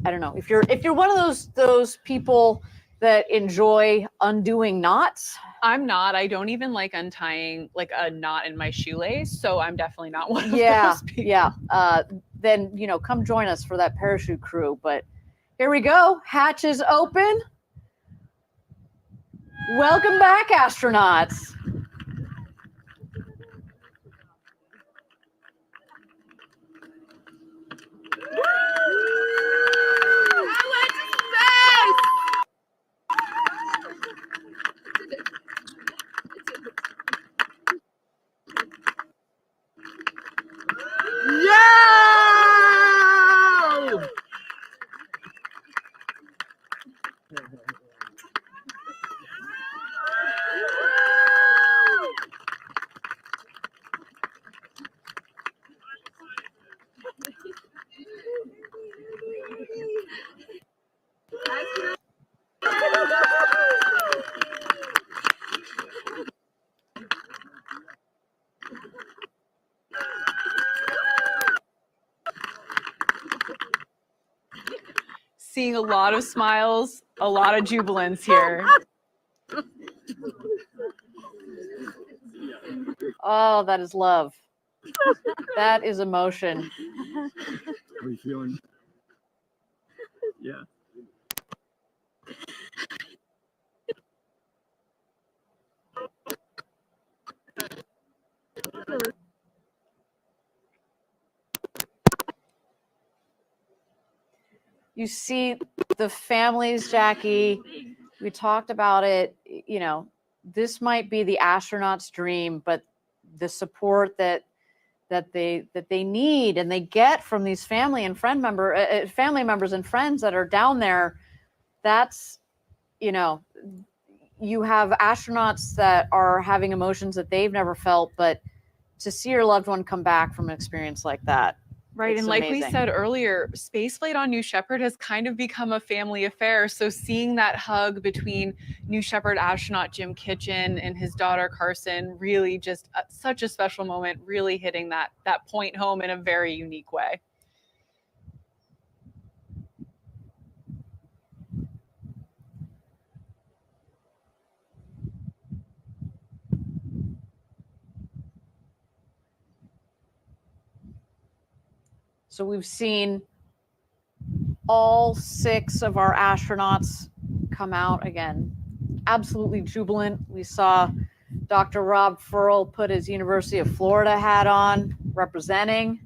I don't know if you're one of those people that enjoy undoing knots. I'm not. I don't even like untying like a knot in my shoelace, so I'm definitely not one of those people. Yeah. Then come join us for that parachute crew. But here we go. Hatches open. Welcome back, astronauts. Seeing a lot of smiles, a lot of jubilance here. Oh, that is love. That is emotion. How are you feeling? Yeah. You see the families, Jackie. We talked about it. You know, this might be the astronaut's dream, but the support that they need and they get from these family members and friends that are down there, that's, you know, you have astronauts that are having emotions that they've never felt, but to see your loved one come back from an experience like that. Right. It's And like amazing. we said earlier, spaceflight on New Shepard has kind of become a family affair. So seeing that hug between New Shepard astronaut Jim Kitchen and his daughter Carson, really just such a special moment, really hitting that point home in a very unique way. So we've seen all 6 of our astronauts come out again, absolutely jubilant. We saw Dr. Rob Furl put his University of Florida hat on, representing.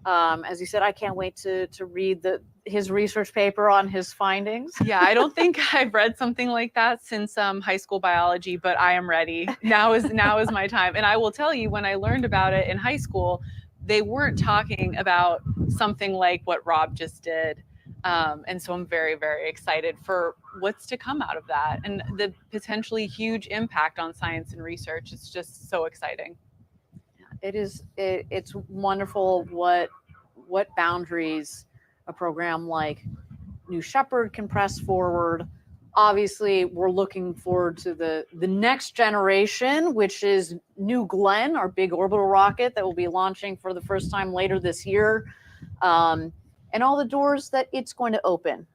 As he said, I can't wait to read his research paper on his findings. Yeah, I don't think I've read something like that since high school biology, but I am ready. Now is my time. And I will tell you, when I learned about it in high school, they weren't talking about something like what Rob just did. And so I'm very, very excited for what's to come out of that and the potentially huge impact on science and research. It's just so exciting. It's wonderful what boundaries a program like New Shepard can press forward. Obviously, we're looking forward to the next generation, which is New Glenn, our big orbital rocket that will be launching for the first time later this year, and all the doors that it's going to open.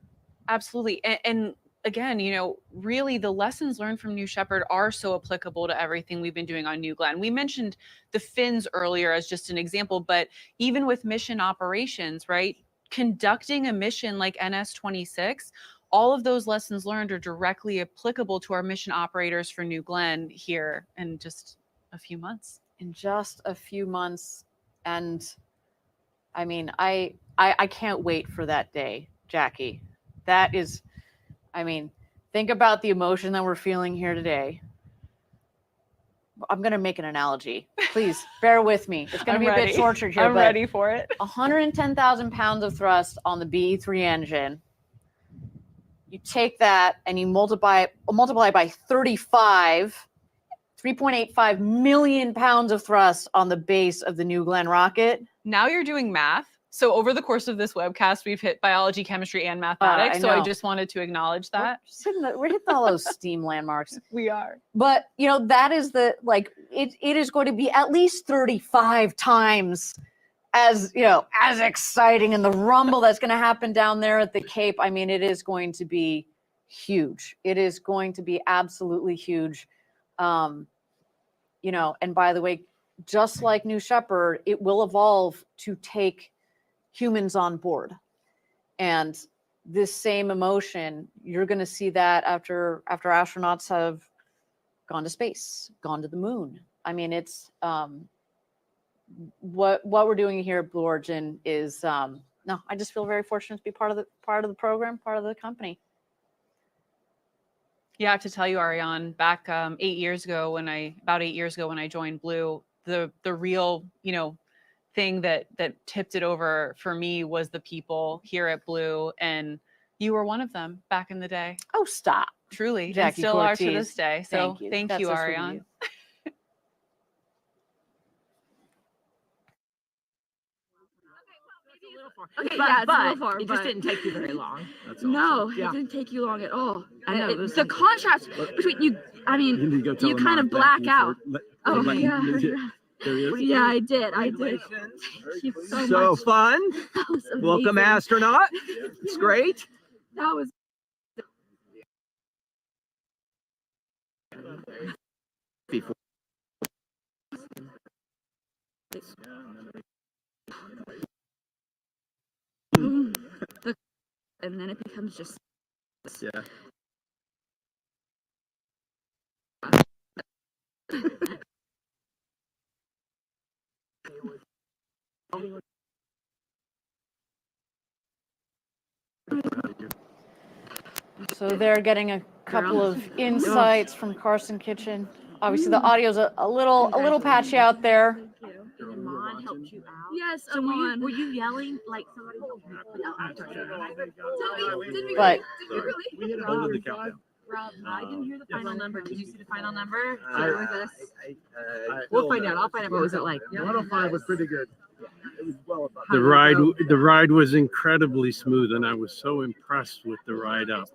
Absolutely. And again, you know, really the lessons learned from New Shepard are so applicable to everything we've been doing on New Glenn. We mentioned the fins earlier as just an example, but even with mission operations, right? Conducting a mission like NS-26, all of those lessons learned are directly applicable to our mission operators for New Glenn here in just a few months. And I mean, I can't wait for that day, Jackie. That is, I mean, think about the emotion that we're feeling here today. I'm going to make an analogy. Please bear with me. It's going to be a bit tortured here. I'm ready for it. 110,000 pounds of thrust on the BE-3 engine. You take that and you multiply it by 35, 3.85 million pounds of thrust on the base of the New Glenn rocket. Now you're doing math. So over the course of this webcast, we've hit biology, chemistry, and mathematics. So I just wanted to acknowledge that. We're hitting all those STEAM landmarks. We are. But, you know, that is it is going to be at least 35 times as, you know, as exciting, and the rumble that's going to happen down there at the Cape. I mean, it is going to be huge. It is going to be absolutely huge. You know, and by the way, just like New Shepard, it will evolve to take humans on board. And this same emotion, you're going to see that after astronauts have gone to space, gone to the moon. I mean, it's what we're doing here at Blue Origin is no, I just feel very fortunate to be part of the program, part of the company. Yeah, I have to tell you, Ariane, back about 8 years ago when I joined Blue, the real, you know, thing that tipped it over for me was the people here at Blue, and you were one of them back in the day. Oh, stop. Truly, Jackie and still Cortez. are to this day. So thank you, That's so sweet of Ariane. you. Okay, yeah, it's a little far, it just didn't take you very long. No, it didn't take you long at all. I know the contrast between you. I mean, you kind of black out. Oh yeah. Yeah, I did. Thank you so much. Fun. Welcome, astronaut. It's great. That was. And then it becomes just Yeah. So they're getting a couple of insights from Carson Kitchen. Obviously, the audio's a little patchy out there. Mom helped you out. Yes, so were you yelling like somebody helped you? But Hold the countdown. Rob, I didn't hear the final number. Did you see the final number? I- With us? We'll find out. I'll find out. What was it like? 105 was pretty good. It was well above. The ride was incredibly smooth, and I was so impressed with the ride up.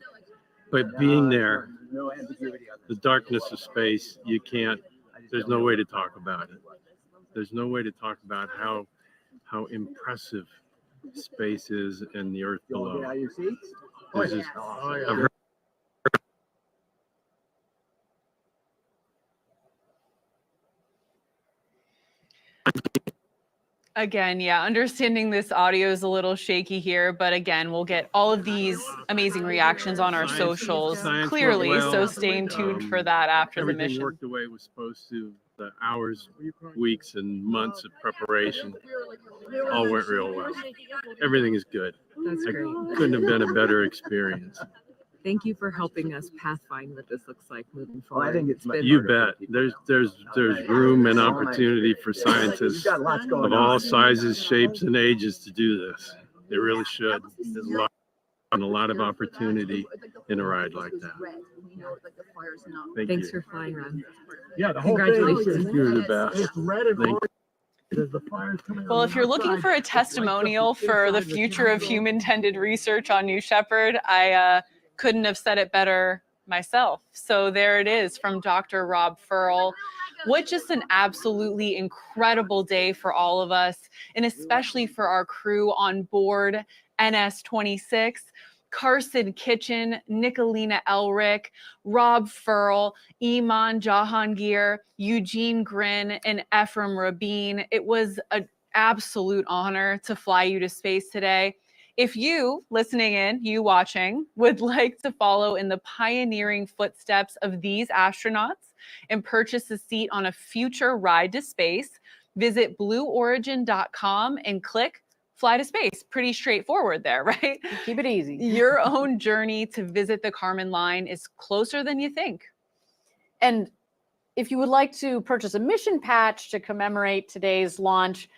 But being there, No ambiguity on the darkness of space, there's no way to talk about it. There's no way to talk about how impressive space is and the earth below. Get out of your seats. This is- I've heard Again, yeah, understanding this audio is a little shaky here, but again, we'll get all of these amazing reactions on our socials science clearly, went well. so staying tuned for that after the everything mission. worked the way it was supposed to. The hours, weeks, and months of preparation all went real well. Everything is good. That's I great. couldn't have been a better experience. Thank you for helping us pathfind what this looks like moving Well, I forward. think it's been You bet. There's room and opportunity for scientists You've got lots going of all on. sizes, shapes, and ages to do this. They really should. There's a lot of opportunity in a ride like that. Thank Thanks you. for flying, Ron. Yeah, the whole Congratulations. thing. You're the best. It's red and Thank orange. There's the fires coming Well, on if the you're looking outside. for a testimonial for the future of human-tended research on New Shepard, I couldn't have said it better myself. So there it is from Dr. Rob Furl. What just an absolutely incredible day for all of us, and especially for our crew on board NS-26. Carson Kitchen, Nicolina Elric, Rob Furl, Iman Jahangir, Eugene Grin, and Ephraim Rabin. It was an absolute honor to fly you to space today. If you listening in, you watching, would like to follow in the pioneering footsteps of these astronauts and purchase a seat on a future ride to space, visit blueorigin.com and click Fly to Space. Pretty straightforward there, right? keep it easy. Your own journey to visit the Kármán line is closer than you think. And if you would like to purchase a mission patch to commemorate today's launch,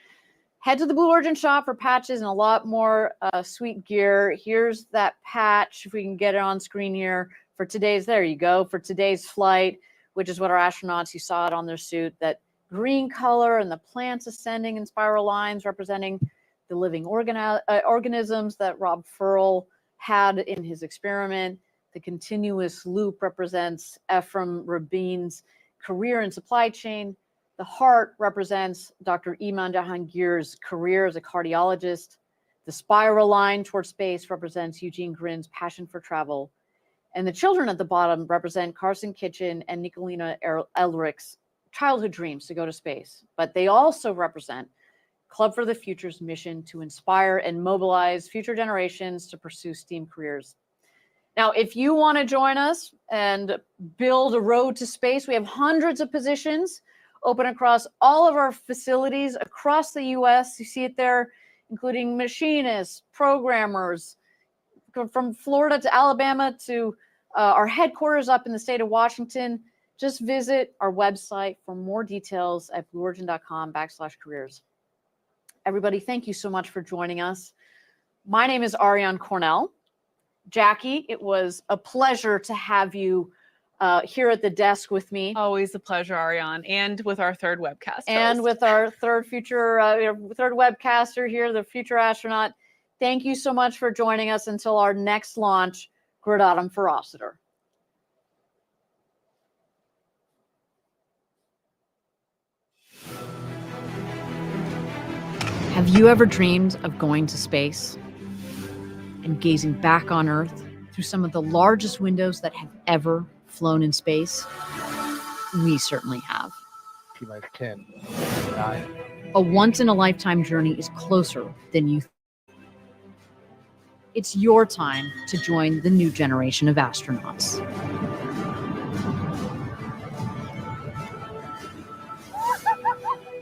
head to the Blue Origin shop for patches and a lot more sweet gear. Here's that patch, if we can get it on screen here, for today's, there you go, for today's flight, which is what our astronauts, you saw it on their suit, that green color and the plants ascending in spiral lines representing the living organisms that Rob Furl had in his experiment. The continuous loop represents Ephraim Rabin's career in supply chain. The heart represents Dr. Iman Jahangir's career as a cardiologist. The spiral line towards space represents Eugene Grin's passion for travel. And the children at the bottom represent Carson Kitchen and Nicolina Elric's childhood dreams to go to space. But they also represent Club for the Future's mission to inspire and mobilize future generations to pursue STEAM careers. Now, if you want to join us and build a road to space, we have hundreds of positions open across all of our facilities across the U.S. You see it there, including machinists, programmers, from Florida to Alabama to our headquarters up in the state of Washington. Just visit our website for more details at blueorigin.com/careers. Everybody, thank you so much for joining us. My name is Ariane Cornell. Jackie, it was a pleasure to have you here at the desk with me. Always a pleasure, Ariane, and with our third webcast and host. with our third webcaster here, the future astronaut. Thank you so much for joining us until our next launch, Gradatum Ferociter. Have you ever dreamed of going to space and gazing back on Earth through some of the largest windows that have ever flown in space? We certainly have. T-10, 9, A once-in-a-lifetime journey is closer than you think. It's your time to join the new generation of astronauts.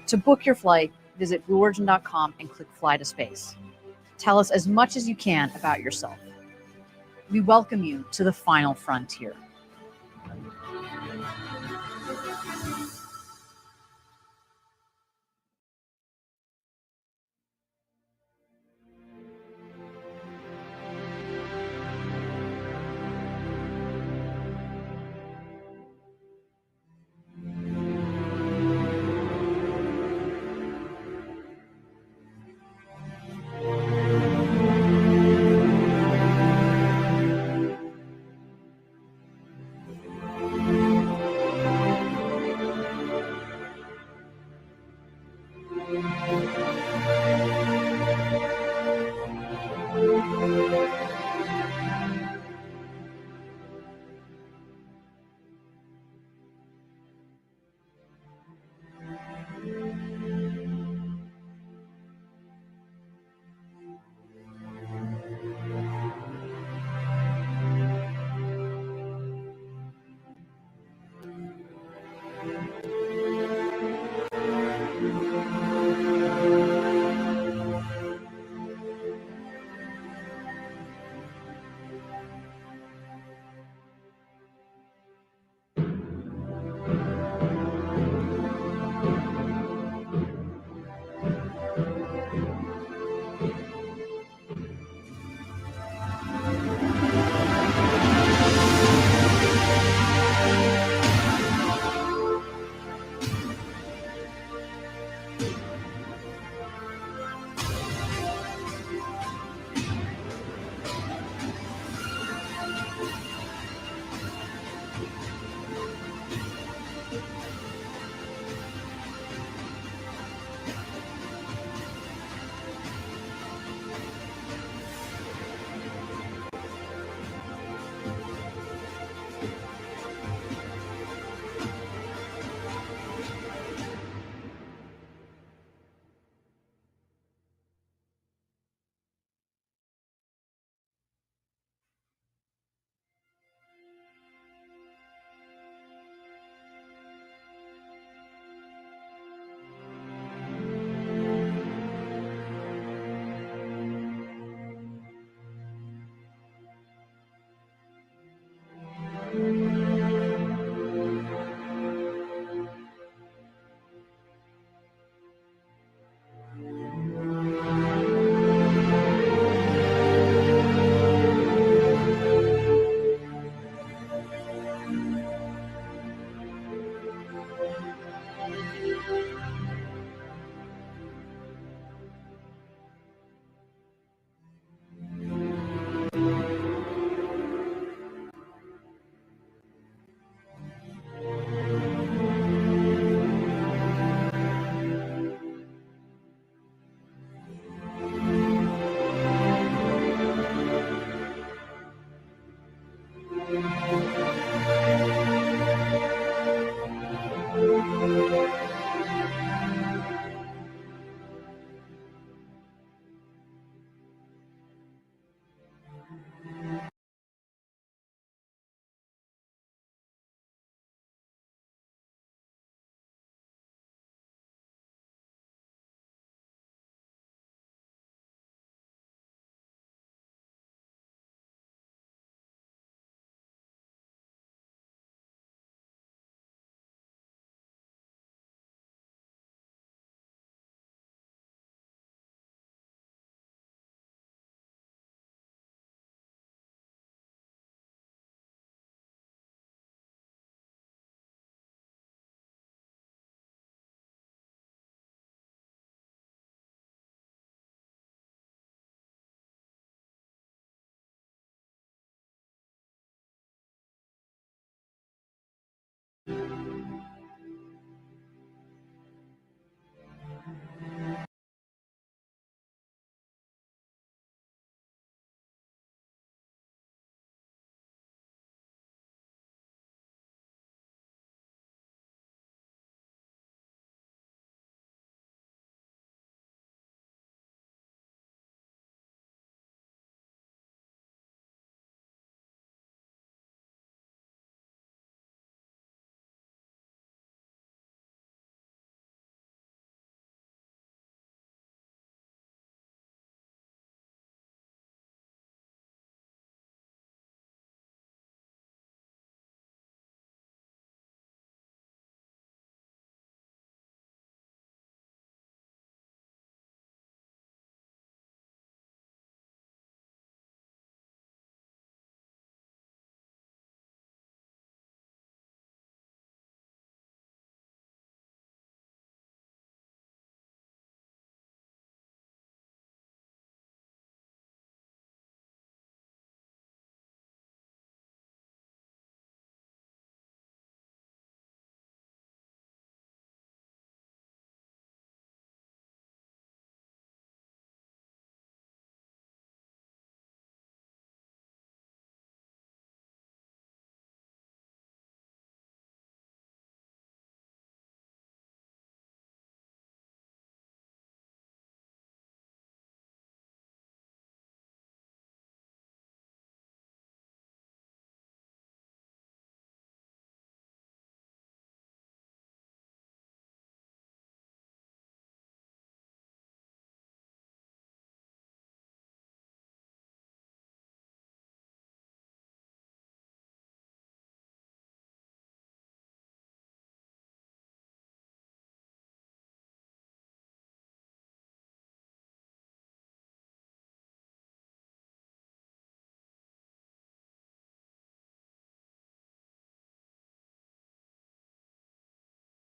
To book your flight, visit blueorigin.com and click Fly to Space. Tell us as much as you can about yourself. We welcome you to the final frontier.